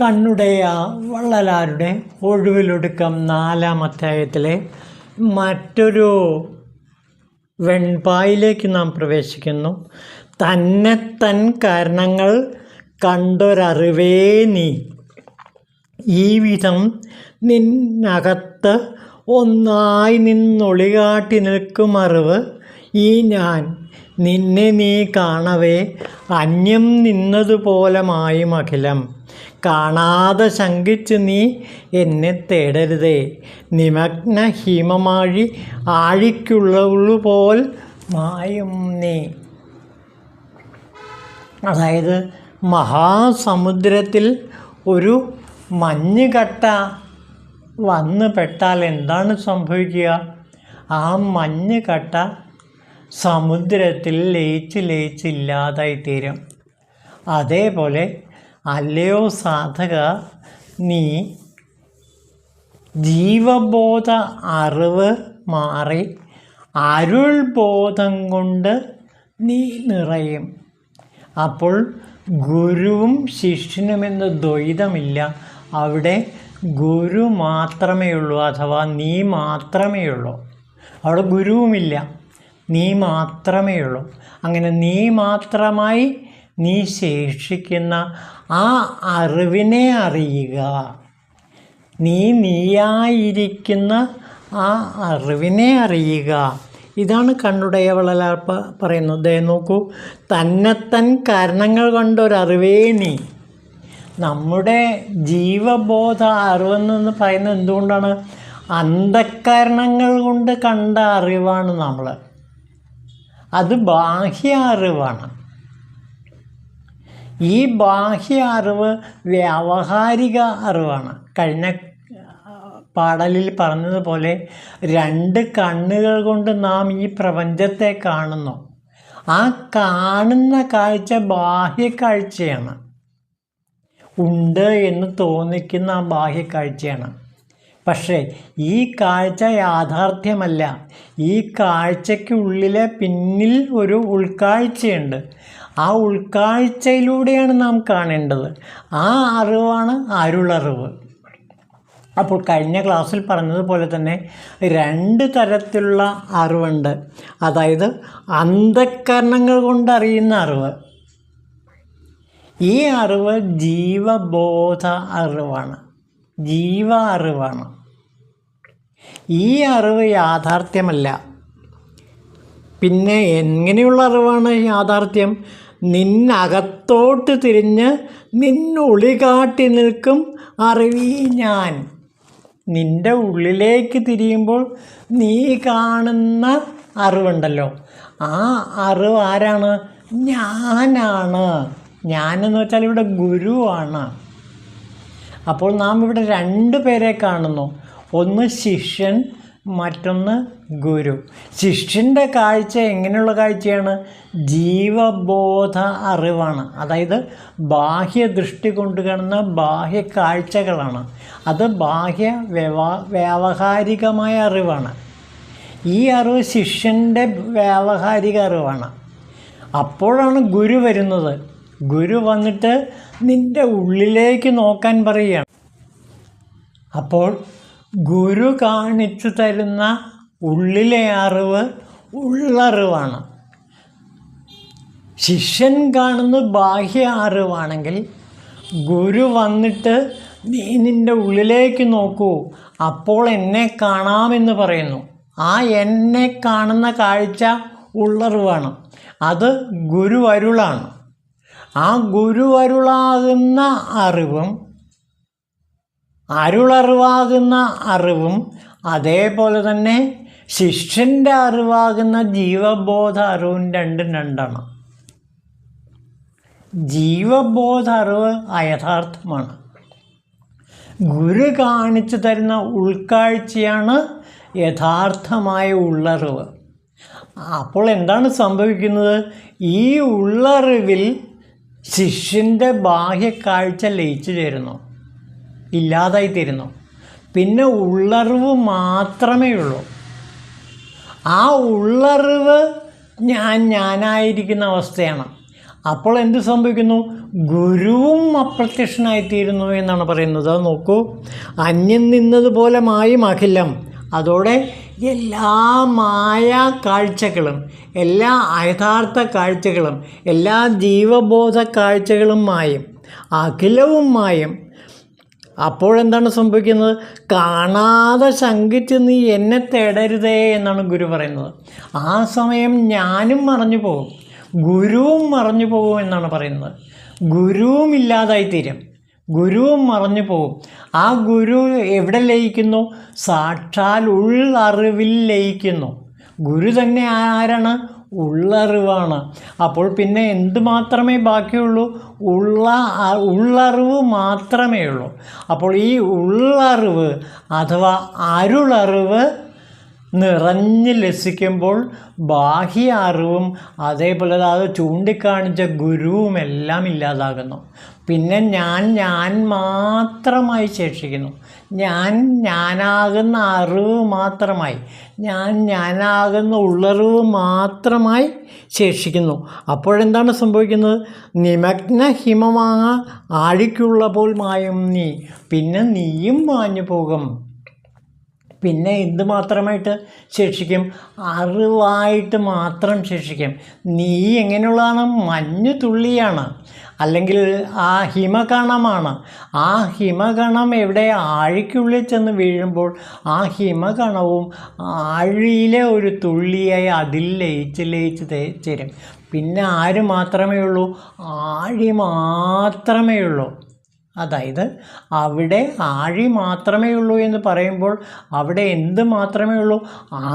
കണ്ണുടയ വള്ളലാരുടെ ഒഴിവിലൊടുക്കം 4-ാം അധ്യായത്തിലെ മറ്റൊരു വെൺപായിലേക്ക് നാം പ്രവേശിക്കുന്നു. തന്നെത്തൻ കാരണങ്ങൾ കണ്ടൊരറിവേ നീ, ഈ വിധം നിന്നകത്ത് ഒന്നായി നിന്നൊളികാട്ടി നിൽക്കും അറിവ് ഈ ഞാൻ, നിന്നെ നീ കാണവേ അന്യം നിന്നതുപോലെ മായും അഖിലം. കാണാതെ ശങ്കിച്ച് നീ എന്നെ തേടരുതേ, നിമഗ്ന ഹിമമാഴി ആഴിക്കുള്ളുപോൽ മായും നീ. അതായത് മഹാസമുദ്രത്തിൽ ഒരു മഞ്ഞുകട്ട വന്ന് പെട്ടാൽ എന്താണ് സംഭവിക്കുക? ആ മഞ്ഞുകട്ട സമുദ്രത്തിൽ ലയിച്ച് ഇല്ലാതായിത്തീരും. അതേപോലെ അല്ലയോ സാധക, നീ ജീവബോധ അറിവ് മാറി അരുൾ ബോധം കൊണ്ട് നീ നിറയും. അപ്പോൾ ഗുരുവും ശിഷ്യനുമെന്ന ദ്വൈതമില്ല. അവിടെ ഗുരു മാത്രമേ ഉള്ളൂ, അഥവാ നീ മാത്രമേ ഉള്ളൂ. അവിടെ ഗുരുവുമില്ല, നീ മാത്രമേ ഉള്ളൂ. അങ്ങനെ നീ മാത്രമായി നീ ശേഷിക്കുന്ന ആ അറിവിനെ അറിയുക. നീയായിരിക്കുന്ന ആ അറിവിനെ അറിയുക. ഇതാണ് കണ്ണുടയ വള്ളലാർ പറയുന്നത്. നോക്കൂ, തന്നെത്തൻ കാരണങ്ങൾ കൊണ്ടൊരറിവേ നീ. നമ്മുടെ ജീവബോധ അറിവെന്ന് പറയുന്നത് എന്തുകൊണ്ടാണ്? അന്ധഃകരണങ്ങൾ കൊണ്ട് കണ്ട അറിവാണ് നമ്മൾ. അത് ബാഹ്യ അറിവാണ്. ഈ ബാഹ്യ അറിവ് വ്യാവഹാരിക അറിവാണ്. കഴിഞ്ഞ പാടലിൽ പറഞ്ഞതുപോലെ 2 കണ്ണുകൾ കൊണ്ട് നാം ഈ പ്രപഞ്ചത്തെ കാണുന്നു. ആ കാണുന്ന കാഴ്ച ബാഹ്യ കാഴ്ചയാണ്. ഉണ്ട് എന്ന് തോന്നിക്കുന്ന ആ ബാഹ്യ കാഴ്ചയാണ്. പക്ഷേ ഈ കാഴ്ച യാഥാർത്ഥ്യമല്ല. ഈ കാഴ്ചയ്ക്കുള്ളിലെ പിന്നിൽ ഒരു ഉൾക്കാഴ്ചയുണ്ട്. ആ ഉൾക്കാഴ്ചയിലൂടെയാണ് നാം കാണേണ്ടത്. ആ അറിവാണ് അരുളറിവ്. അപ്പോൾ കഴിഞ്ഞ ക്ലാസ്സിൽ പറഞ്ഞതുപോലെ തന്നെ 2 തരത്തിലുള്ള അറിവുണ്ട്. അതായത് അന്ധഃകരണങ്ങൾ കൊണ്ടറിയുന്ന അറിവ്. ഈ അറിവ് ജീവബോധ അറിവാണ്, ജീവ അറിവാണ്. ഈ അറിവ് യാഥാർത്ഥ്യമല്ല. പിന്നെ എങ്ങനെയുള്ള അറിവാണ് യാഥാർത്ഥ്യം? നിന്നകത്തോട്ട് തിരിഞ്ഞ് നിന്നൊളികാട്ടി നിൽക്കും അറിവീ ഞാൻ. നിൻ്റെ ഉള്ളിലേക്ക് തിരിയുമ്പോൾ നീ കാണുന്ന അറിവുണ്ടല്ലോ, ആ അറിവ് ആരാണ്? ഞാനാണ്. ഞാനെന്ന് വെച്ചാൽ ഇവിടെ ഗുരുവാണ്. അപ്പോൾ നാം ഇവിടെ 2 പേരെ കാണുന്നു. ഒന്ന് ശിഷ്യൻ, മറ്റൊന്ന് ഗുരു. ശിഷ്യൻ്റെ കാഴ്ച എങ്ങനെയുള്ള കാഴ്ചയാണ്? ജീവബോധ അറിവാണ്. അതായത് ബാഹ്യ ദൃഷ്ടി കൊണ്ട് കാണുന്ന ബാഹ്യ കാഴ്ചകളാണ്. അത് ബാഹ്യ വ്യാവഹാരികമായ അറിവാണ്. ഈ അറിവ് ശിഷ്യൻ്റെ വ്യാവഹാരിക അറിവാണ്. അപ്പോഴാണ് ഗുരു വരുന്നത്. ഗുരു വന്നിട്ട് നിൻ്റെ ഉള്ളിലേക്ക് നോക്കാൻ പറയുകയാണ്. അപ്പോൾ ഗുരു കാണിച്ചു തരുന്ന ഉള്ളിലെ അറിവ് ഉള്ളറിവാണ്. ശിഷ്യൻ കാണുന്ന ബാഹ്യ അറിവാണെങ്കിൽ ഗുരു വന്നിട്ട് നീ നിൻ്റെ ഉള്ളിലേക്ക് നോക്കൂ, അപ്പോൾ എന്നെ കാണാമെന്ന് പറയുന്നു. ആ എന്നെ കാണുന്ന കാഴ്ച ഉള്ളറിവാണ്. അത് ഗുരുവരുളാണ്. ആ ഗുരുവരുളാകുന്ന അറിവും അരുളറിവാകുന്ന അറിവും അതേപോലെ തന്നെ ശിഷ്യൻ്റെ അറിവാകുന്ന ജീവബോധ അറിവും 2 ജീവബോധ അറിവ് അയഥാർത്ഥമാണ്. ഗുരു കാണിച്ചു തരുന്ന ഉൾക്കാഴ്ചയാണ് യഥാർത്ഥമായ ഉള്ളറിവ്. അപ്പോൾ എന്താണ് സംഭവിക്കുന്നത്? ഈ ഉള്ളറിവിൽ ശിഷ്യൻ്റെ ബാഹ്യക്കാഴ്ച ലയിച്ചു ചേരുന്നു, ഇല്ലാതായിത്തീരുന്നു. പിന്നെ ഉള്ളറിവ് മാത്രമേ ഉള്ളൂ. ആ ഉള്ളറിവ് ഞാനായിരിക്കുന്ന അവസ്ഥയാണ്. അപ്പോൾ എന്ത് സംഭവിക്കുന്നു? ഗുരുവും അപ്രത്യക്ഷനായിത്തീരുന്നു എന്നാണ് പറയുന്നത്. അത് നോക്കൂ, അന്യം നിന്നതുപോലെ മായും അഖിലം. അതോടെ എല്ലാ മായാ കാഴ്ചകളും, എല്ലാ യഥാർത്ഥ കാഴ്ചകളും, എല്ലാ ജീവബോധ കാഴ്ചകളും മായും, അഖിലവും മായും. അപ്പോഴെന്താണ് സംഭവിക്കുന്നത്? കാണാതെ ശങ്കിച്ച് നീ എന്നെ തേടരുതേ എന്നാണ് ഗുരു പറയുന്നത്. ആ സമയം ഞാനും മറഞ്ഞു പോകും, ഗുരുവും മറഞ്ഞു പോകും എന്നാണ് പറയുന്നത്. ഗുരുവും ഇല്ലാതായിത്തീരും, ഗുരുവും മറഞ്ഞു പോകും. ആ ഗുരു എവിടെ ലയിക്കുന്നു? സാക്ഷാൽ ഉള്ളറിവിൽ ലയിക്കുന്നു. ഗുരു തന്നെ ആരാണ്? ഉള്ളറിവാണ്. അപ്പോൾ പിന്നെ എന്ത് മാത്രമേ ബാക്കിയുള്ളൂ? ഉള്ളറിവ് മാത്രമേ ഉള്ളൂ. അപ്പോൾ ഈ ഉള്ളറിവ് അഥവാ അരുളറിവ് നിറഞ്ഞ് ലസിക്കുമ്പോൾ ബാഹ്യ അറിവും അതേപോലെ അത് ചൂണ്ടിക്കാണിച്ച ഗുരുവും എല്ലാം ഇല്ലാതാകുന്നു. പിന്നെ ഞാൻ മാത്രമായി ശേഷിക്കുന്നു. ഞാനാകുന്ന അറിവ് മാത്രമായി, ഞാനാകുന്ന ഉള്ളറിവ് മാത്രമായി ശേഷിക്കുന്നു. അപ്പോഴെന്താണ് സംഭവിക്കുന്നത്? നിമഗ്ന ഹിമമാങ്ങ ആഴിക്കുള്ള പോൽ മായും നീ. പിന്നെ നീയും മാഞ്ഞു പോകും. പിന്നെ എന്ത് മാത്രമായിട്ട് ശേഷിക്കും? അറിവായിട്ട് മാത്രം ശേഷിക്കും. നീ എങ്ങനെയുള്ളതാണ്? മഞ്ഞു തുള്ളിയാണ്, അല്ലെങ്കിൽ ആ ഹിമകണമാണ്. ആ ഹിമകണം എവിടെ? ആഴിക്കുള്ളിൽ ചെന്ന് വീഴുമ്പോൾ ആ ഹിമകണവും ആഴിയിലെ ഒരു തുള്ളിയായി അതിൽ ലയിച്ച് ചേരും. പിന്നെ ആര് മാത്രമേ ഉള്ളൂ? ആഴി മാത്രമേ ഉള്ളൂ. അതായത് അവിടെ ആഴി മാത്രമേ ഉള്ളൂ എന്ന് പറയുമ്പോൾ അവിടെ എന്ത് മാത്രമേ ഉള്ളൂ?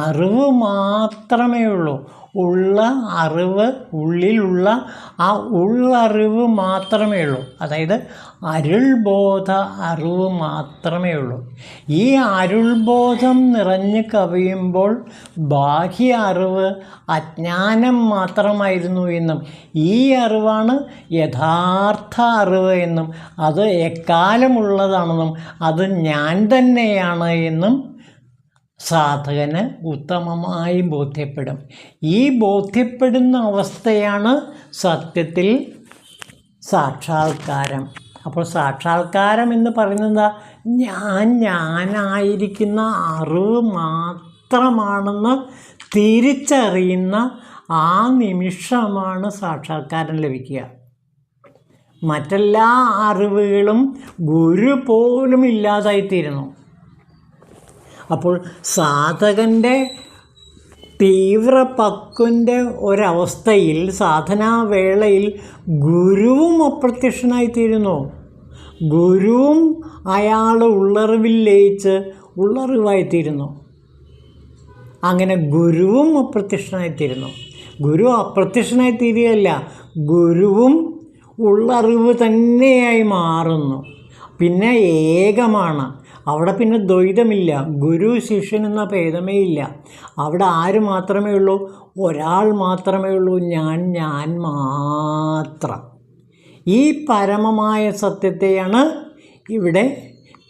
അറിവ് മാത്രമേ ഉള്ളൂ. ഉള്ള അറിവ്, ഉള്ളിലുള്ള ആ ഉള്ളറിവ് മാത്രമേ ഉള്ളൂ. അതായത് അരുൾബോധ അറിവ് മാത്രമേ ഉള്ളൂ. ഈ അരുൾബോധം നിറഞ്ഞ് കവിയുമ്പോൾ ബാഹ്യ അറിവ് അജ്ഞാനം മാത്രമായിരുന്നു എന്നും ഈ അറിവാണ് യഥാർത്ഥ അറിവ് എന്നും അത് എക്കാലമുള്ളതാണെന്നും അത് ഞാൻ തന്നെയാണ് എന്നും സാധകന് ഉത്തമമായി ബോധ്യപ്പെടും. ഈ ബോധ്യപ്പെടുന്ന അവസ്ഥയാണ് സത്യത്തിൽ സാക്ഷാത്കാരം. അപ്പോൾ സാക്ഷാത്കാരം എന്ന് പറയുന്നത് ഞാനായിരിക്കുന്ന അറിവ് മാത്രമാണെന്ന് തിരിച്ചറിയുന്ന ആ നിമിഷമാണ് സാക്ഷാത്കാരം ലഭിക്കുക. മറ്റെല്ലാ അറിവുകളും ഗുരു പോലും ഇല്ലാതായിത്തീരുന്നു. അപ്പോൾ സാധകൻ്റെ തീവ്രപക്വൻ്റെ ഒരവസ്ഥയിൽ, സാധനാവേളയിൽ ഗുരുവും അപ്രത്യക്ഷനായിത്തീരുന്നു. ഗുരുവും അയാൾ ഉള്ളറിവിൽ ലയിച്ച് ഉള്ളറിവായിത്തീരുന്നു. അങ്ങനെ ഗുരുവും അപ്രത്യക്ഷനായിത്തീരുന്നു. ഗുരു അപ്രത്യക്ഷനായിത്തീരുകയല്ല, ഗുരുവും ഉള്ളറിവ് തന്നെയായി മാറുന്നു. പിന്നെ ഏകമാണ്. അവിടെ പിന്നെ ദ്വൈതമില്ല. ഗുരു ശിഷ്യൻ എന്ന ഭേദമേ ഇല്ല. അവിടെ ആര് മാത്രമേ ഉള്ളൂ? ഒരാൾ മാത്രമേ ഉള്ളൂ, ഞാൻ മാത്രം. ഈ പരമമായ സത്യത്തെയാണ് ഇവിടെ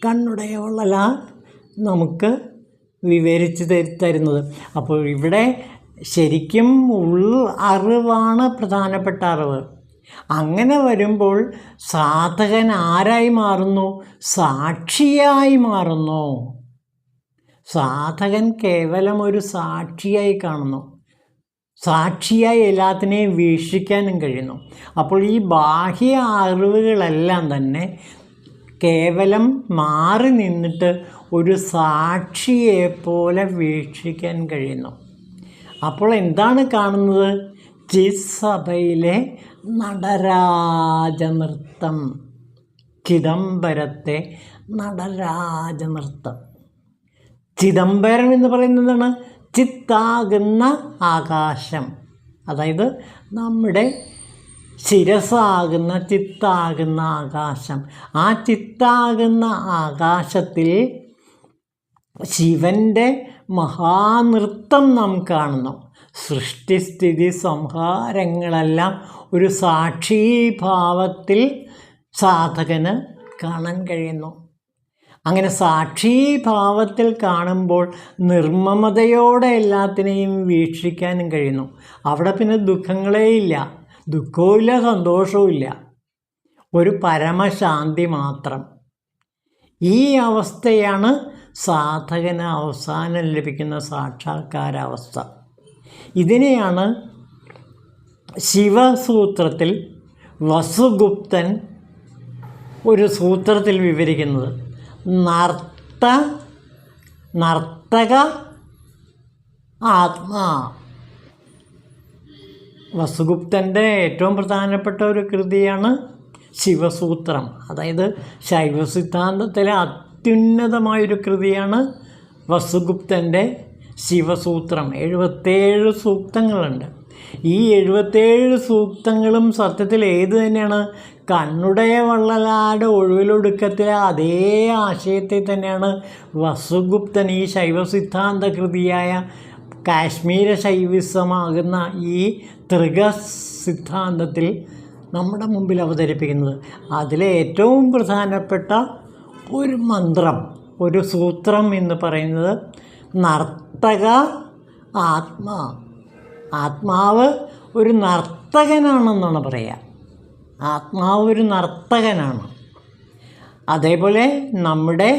കണ്ണുടയവളാൽ നമുക്ക് വിവരിച്ച് തരുന്നത്. അപ്പോൾ ഇവിടെ ശരിക്കും അറിവാണ് പ്രധാനപ്പെട്ട അറിവ്. അങ്ങനെ വരുമ്പോൾ സാധകൻ ആരായി മാറുന്നു? സാക്ഷിയായി മാറുന്നു. സാധകൻ കേവലം ഒരു സാക്ഷിയായി കാണുന്നു. സാക്ഷിയായി എല്ലാത്തിനെയും വീക്ഷിക്കാനും കഴിയുന്നു. അപ്പോൾ ഈ ബാഹ്യ അറിവുകളെല്ലാം തന്നെ കേവലം മാറി നിന്നിട്ട് ഒരു സാക്ഷിയെപ്പോലെ വീക്ഷിക്കാൻ കഴിയുന്നു. അപ്പോൾ എന്താണ് കാണുന്നത്? ചിത്സഭയിലെ നടരാജനൃത്തം, ചിദംബരത്തെ നടരാജനൃത്തം. ചിദംബരം എന്ന് പറയുന്നതാണ് ചിത്താകുന്ന ആകാശം. അതായത് നമ്മുടെ ശിരസാകുന്ന ചിത്താകുന്ന ആകാശം. ആ ചിത്താകുന്ന ആകാശത്തിൽ ശിവൻ്റെ മഹാനൃത്തം നാം കാണുന്നു. സൃഷ്ടിസ്ഥിതി സംഹാരങ്ങളെല്ലാം ഒരു സാക്ഷീഭാവത്തിൽ സാധകന് കാണാൻ കഴിയുന്നു. അങ്ങനെ സാക്ഷീഭാവത്തിൽ കാണുമ്പോൾ നിർമ്മമതയോടെ എല്ലാത്തിനെയും വീക്ഷിക്കാനും കഴിയുന്നു. അവിടെ പിന്നെ ദുഃഖങ്ങളേ ഇല്ല. ദുഃഖവുമില്ല, സന്തോഷവുമില്ല, ഒരു പരമശാന്തി മാത്രം. ഈ അവസ്ഥയാണ് സാധകന് അവസാനം ലഭിക്കുന്ന സാക്ഷാത്കാരാവസ്ഥ. ഇതിനെയാണ് ശിവസൂത്രത്തിൽ വസുഗുപ്തൻ ഒരു സൂത്രത്തിൽ വിവരിക്കുന്നത്. നർത്തക ആത്മാ. വസുഗുപ്തൻ്റെ ഏറ്റവും പ്രധാനപ്പെട്ട ഒരു കൃതിയാണ് ശിവസൂത്രം. അതായത് ശൈവ സിദ്ധാന്തത്തിലെ അത്യുന്നതമായൊരു കൃതിയാണ് വസുഗുപ്തൻ്റെ ശിവസൂത്രം. 77 സൂക്തങ്ങളുണ്ട്. ഈ 77 സൂക്തങ്ങളും സത്യത്തിൽ ഏത് തന്നെയാണ്? കണ്ണുടയ വള്ളലാട് ഒഴിവിലൊടുക്കത്തിലെ അതേ ആശയത്തെ തന്നെയാണ് വസുഗുപ്തൻ ഈ ശൈവ സിദ്ധാന്ത കൃതിയായ കാശ്മീര ശൈവിസമാകുന്ന ഈ ത്രിക സിദ്ധാന്തത്തിൽ നമ്മുടെ മുമ്പിൽ അവതരിപ്പിക്കുന്നത്. അതിലെ ഏറ്റവും പ്രധാനപ്പെട്ട ഒരു മന്ത്രം, ഒരു സൂത്രം എന്ന് പറയുന്നത് നർത്തക ആത്മാ. ആത്മാവ് ഒരു നർത്തകനാണെന്നാണ് പറയുക. ആത്മാവ് ഒരു നർത്തകനാണ്. അതേപോലെ നമ്മുടെ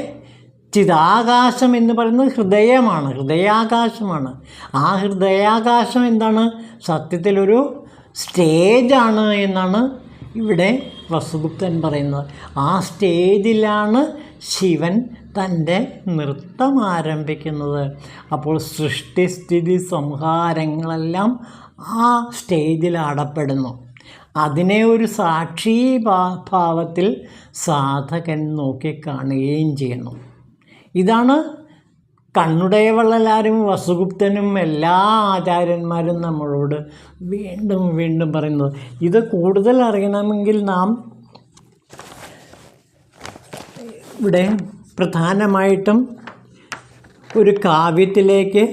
ചിതാകാശം എന്ന് പറയുന്നത് ഹൃദയമാണ്, ഹൃദയാകാശമാണ്. ആ ഹൃദയാകാശം എന്താണ്? സത്യത്തിലൊരു സ്റ്റേജാണ് എന്നാണ് ഇവിടെ വസുഗുപ്തൻ പറയുന്നത്. ആ സ്റ്റേജിലാണ് ശിവൻ തൻ്റെ നൃത്തം ആരംഭിക്കുന്നത്. അപ്പോൾ സൃഷ്ടിസ്ഥിതി സംഹാരങ്ങളെല്ലാം ആ സ്റ്റേജിൽ അടപ്പെടുന്നു. അതിനെ ഒരു സാക്ഷി ഭാവത്തിൽ സാധകൻ നോക്കിക്കാണുകയും ചെയ്യുന്നു. ഇതാണ് കണ്ണുടയ വള്ളലാരും വസുഗുപ്തനും എല്ലാ ആചാര്യന്മാരും നമ്മളോട് വീണ്ടും വീണ്ടും പറയുന്നത്. ഇത് കൂടുതൽ അറിയണമെങ്കിൽ നാം ഇവിടെ പ്രധാനമായിട്ടും ഒരു കാവ്യത്തിലേക്ക്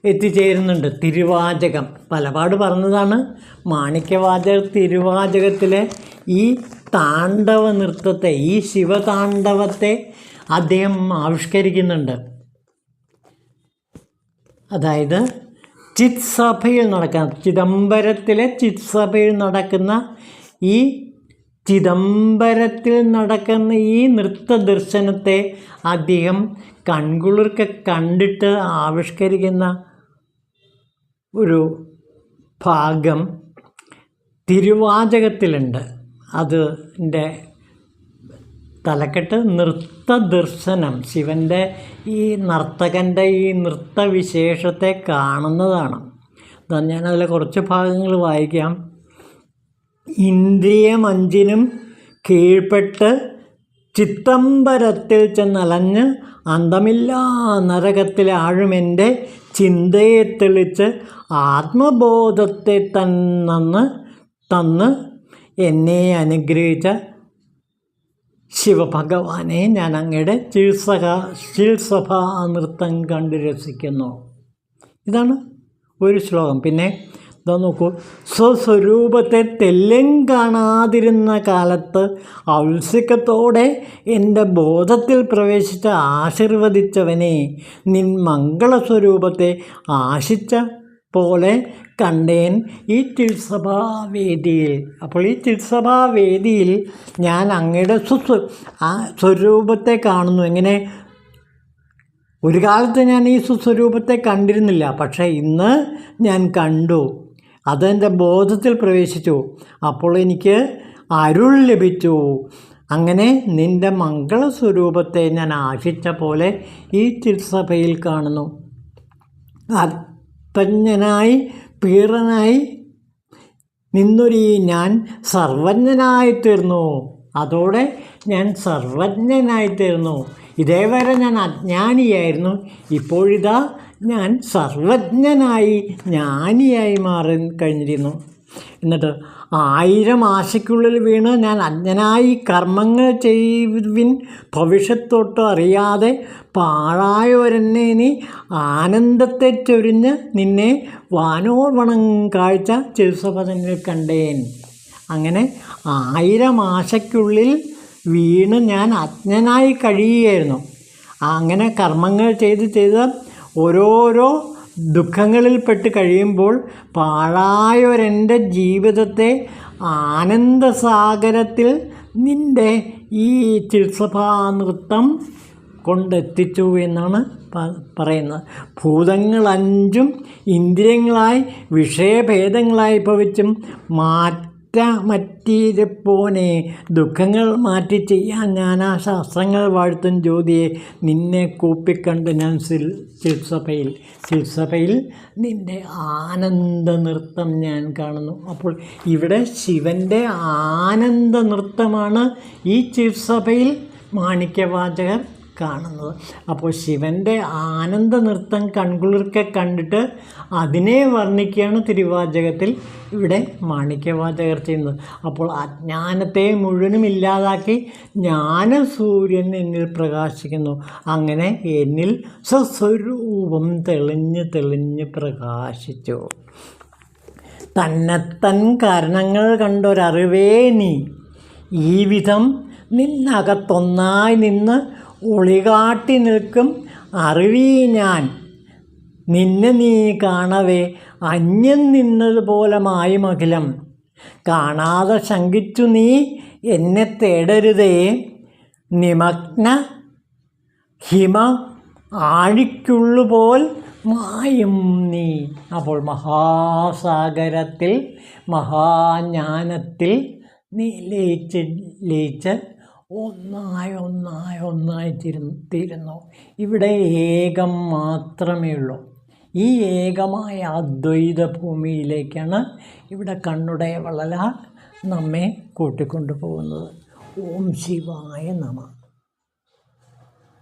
എത്തിച്ചേരുന്നുണ്ട്. തിരുവാചകം പലപാട് പറഞ്ഞതാണ്. മാണിക്യവാചകർ തിരുവാചകത്തിലെ ഈ താണ്ഡവ നൃത്തത്തെ, ഈ ശിവതാണ്ഡവത്തെ അദ്ദേഹം ആവിഷ്കരിക്കുന്നുണ്ട്. അതായത് ചിത്സഭയിൽ നടക്കുന്ന, ചിദംബരത്തിലെ ചിത്സഭയിൽ നടക്കുന്ന ഈ ചിദംബരത്തിൽ നടക്കുന്ന ഈ നൃത്ത ദർശനത്തെ അദ്ദേഹം കൺകുളിർക്കെ കണ്ടിട്ട് ആവിഷ്കരിക്കുന്ന ഒരു ഭാഗം തിരുവാചകത്തിലുണ്ട്. അതിൻ്റെ തലക്കെട്ട് നൃത്തദർശനം. ശിവൻ്റെ ഈ നർത്തകൻ്റെ ഈ നൃത്തവിശേഷത്തെ കാണുന്നതാണ്. ഞാനതിലെ കുറച്ച് ഭാഗങ്ങൾ വായിക്കാം. ഇന്ദ്രിയം 5നും കീഴ്പ്പെട്ട് ചിത്തംബരത്തിൽ ചെന്നലഞ്ഞ് അന്തമില്ലാ നരകത്തിലെ ആഴുമെൻ്റെ ചിന്തയെ തെളിച്ച് ആത്മബോധത്തെ തന്ന് എന്നെ അനുഗ്രഹിച്ച ശിവഭഗവാനെ ഞാൻ അങ്ങയുടെ ചിൽസഭാ നൃത്തം കണ്ട് രസിക്കുന്നു. ഇതാണ് ഒരു ശ്ലോകം. പിന്നെ ഇതാ നോക്കൂ. സ്വസ്വരൂപത്തെ തെല്ലും കാണാതിരുന്ന കാലത്ത് ഔത്സുക്യത്തോടെ എൻ്റെ ബോധത്തിൽ പ്രവേശിച്ച ആശീർവദിച്ചവനെ, നിൻ മംഗളസ്വരൂപത്തെ ആശിച്ച പോലെ കണ്ടേൻ ഈ ചിൽസഭാവേദിയിൽ. അപ്പോൾ ഈ ചിൽസഭാവേദിയിൽ ഞാൻ അങ്ങയുടെ സ്വരൂപത്തെ കാണുന്നു. എങ്ങനെ? ഒരു കാലത്ത് ഞാൻ ഈ സ്വരൂപത്തെ കണ്ടിരുന്നില്ല, പക്ഷേ ഇന്ന് ഞാൻ കണ്ടു. അതെൻ്റെ ബോധത്തിൽ പ്രവേശിച്ചു. അപ്പോൾ എനിക്ക് അരുൾ ലഭിച്ചു. അങ്ങനെ നിൻ്റെ മംഗളസ്വരൂപത്തെ ഞാൻ ആശിച്ച പോലെ ഈ ചിൽസഭയിൽ കാണുന്നു. അല്പജ്ഞനായി പീഡനായി നിന്നൊരു ഞാൻ സർവജ്ഞനായിത്തീർന്നു. അതോടെ ഞാൻ സർവജ്ഞനായിത്തീർന്നു. ഇതേവരെ ഞാൻ അജ്ഞാനിയായിരുന്നു. ഇപ്പോഴിതാ ഞാൻ സർവജ്ഞനായി ജ്ഞാനിയായി മാറി കഴിഞ്ഞിരുന്നു. എന്നിട്ട് 1000 ആശയ്ക്കുള്ളിൽ വീണ് ഞാൻ അജ്ഞനായി കർമ്മങ്ങൾ ചെയ്യുവിൻ ഭവിഷ്യത്തൊട്ട് അറിയാതെ പാഴായവരെന്നെ നീ ആനന്ദത്തെ ചൊരിഞ്ഞ് നിന്നെ വാനോർവണം കാഴ്ച ചിൽസഭതനിൽ കണ്ടേൻ. അങ്ങനെ 1000 ആശയ്ക്കുള്ളിൽ വീണ് ഞാൻ അജ്ഞനായി കഴിയുകയായിരുന്നു. അങ്ങനെ കർമ്മങ്ങൾ ചെയ്ത് ഓരോരോ ദുഃഖങ്ങളിൽപ്പെട്ട് കഴിയുമ്പോൾ പാഴായൊരെൻ്റെ ജീവിതത്തെ ആനന്ദസാഗരത്തിൽ നിൻ്റെ ഈ ചിത്സഭാ നൃത്തം കൊണ്ടെത്തിച്ചു എന്നാണ് പറയുന്നത്. ഭൂതങ്ങൾ അഞ്ചും ഇന്ദ്രിയങ്ങളായി വിഷയഭേദങ്ങളായി ഭവിച്ചും മറ്റീരപ്പോനെ ദുഃഖങ്ങൾ മാറ്റി ചെയ്യാൻ ഞാനാ ശാസ്ത്രങ്ങൾ വാഴ്ത്തും ജ്യോതിയെ നിന്നെ കൂപ്പിക്കണ്ട് ഞാൻ ചിത്സഭയിൽ നിൻ്റെ ആനന്ദ നൃത്തം ഞാൻ കാണുന്നു. അപ്പോൾ ഇവിടെ ശിവൻ്റെ ആനന്ദ നൃത്തമാണ് ഈ ചിത്സഭയിൽ മാണിക്യവാചകർ കാണുന്നത്. അപ്പോൾ ശിവൻ്റെ ആനന്ദ നൃത്തം കൺകുളിർക്കെ കണ്ടിട്ട് അതിനെ വർണ്ണിക്കുകയാണ് തിരുവാചകത്തിൽ ഇവിടെ മാണിക്യവാചകർ ചെയ്യുന്നത്. അപ്പോൾ അജ്ഞാനത്തെ മുഴുവനും ഇല്ലാതാക്കി ജ്ഞാനസൂര്യൻ എന്നിൽ പ്രകാശിക്കുന്നു. അങ്ങനെ എന്നിൽ സ്വസ്വരൂപം തെളിഞ്ഞ് പ്രകാശിച്ചു. തന്നെത്തൻ കാരണങ്ങൾ കണ്ടൊരറിവേ നീ ഈ വിധം നിന്നകത്തൊന്നായി നിന്ന് ഒളികാട്ടി നിൽക്കും അറിവീ ഞാൻ നിന്നെ നീ കാണവേ അന്യം നിന്നതുപോലെ മായുമഖിലം കാണാതെ ശങ്കിച്ചു നീ എന്നെ തേടരുതേ നിമഗ്ന ഹിമ ആഴിക്കുള്ളുപോൽ മായും നീ. അപ്പോൾ മഹാസാഗരത്തിൽ മഹാജ്ഞാനത്തിൽ നീ ലയിച്ച് ഒന്നായി തീരുന്നു. ഇവിടെ ഏകം മാത്രമേ ഉള്ളൂ. ഈ ഏകമായ അദ്വൈത ഭൂമിയിലേക്കാണ് ഇവിടെ കണ്ണുടയ വള്ളലാർ നമ്മെ കൂട്ടിക്കൊണ്ടു പോകുന്നത്. ഓം ശിവായ നമഃ.